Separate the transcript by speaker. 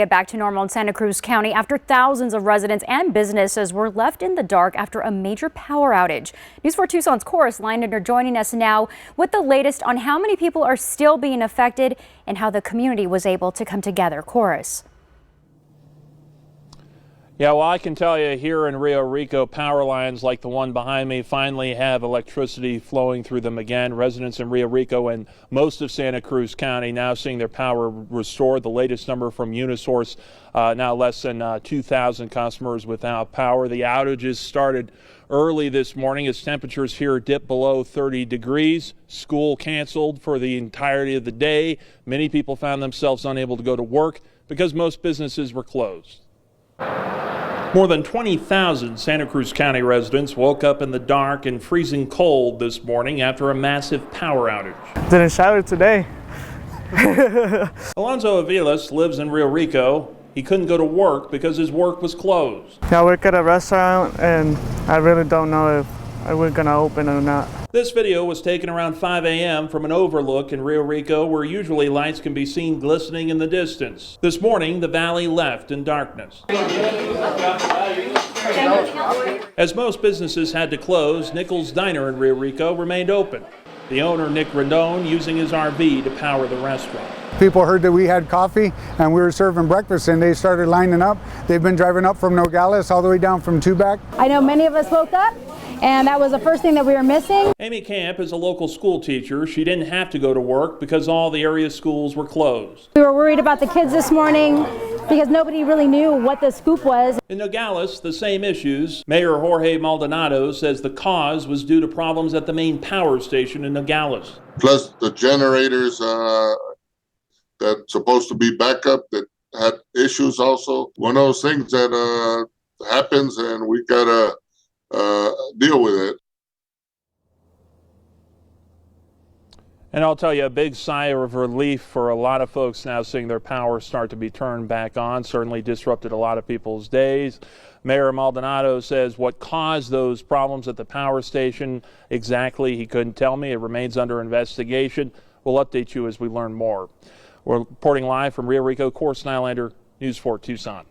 Speaker 1: Get back to normal in Santa Cruz County after thousands of residents and businesses were left in the dark after a major power outage. News 4 Tucson's Chorus Leinander joining us now with the latest on how many people are still being affected and how the community was able to come together. Chorus.
Speaker 2: Yeah, well, I can tell you here in Rio Rico, power lines like the one behind me finally have electricity flowing through them again. Residents in Rio Rico and most of Santa Cruz County now seeing their power restored. The latest number from Unisource, now less than 2,000 customers without power. The outages started early this morning as temperatures here dipped below 30 degrees. School canceled for the entirety of the day. Many people found themselves unable to go to work because most businesses were closed. More than 20,000 Santa Cruz County residents woke up in the dark and freezing cold this morning after a massive power outage.
Speaker 3: Didn't shower today.
Speaker 2: Alonzo Avilas lives in Rio Rico. He couldn't go to work because his work was closed.
Speaker 3: I work at a restaurant and I really don't know if we're gonna open or not.
Speaker 2: This video was taken around 5 a.m. from an overlook in Rio Rico where usually lights can be seen glistening in the distance. This morning, the valley left in darkness. As most businesses had to close, Nichols Diner in Rio Rico remained open. The owner, Nick Rendon, using his RV to power the restaurant.
Speaker 4: People heard that we had coffee and we were serving breakfast and they started lining up. They've been driving up from Nogales all the way down from Tubac.
Speaker 5: I know many of us woke up and that was the first thing that we were missing.
Speaker 2: Amy Camp is a local school teacher. She didn't have to go to work because all the area schools were closed.
Speaker 5: We were worried about the kids this morning because nobody really knew what the scoop was.
Speaker 2: In Nogales, the same issues. Mayor Jorge Maldonado says the cause was due to problems at the main power station in Nogales.
Speaker 6: Plus the generators that's supposed to be backup that had issues also. One of those things that happens and we gotta deal with it.
Speaker 2: And I'll tell you, a big sigh of relief for a lot of folks now seeing their power start to be turned back on. Certainly disrupted a lot of people's days. Mayor Maldonado says what caused those problems at the power station exactly, he couldn't tell me. It remains under investigation. We'll update you as we learn more. We're reporting live from Rio Rico, Chorus Leinander, News 4 Tucson.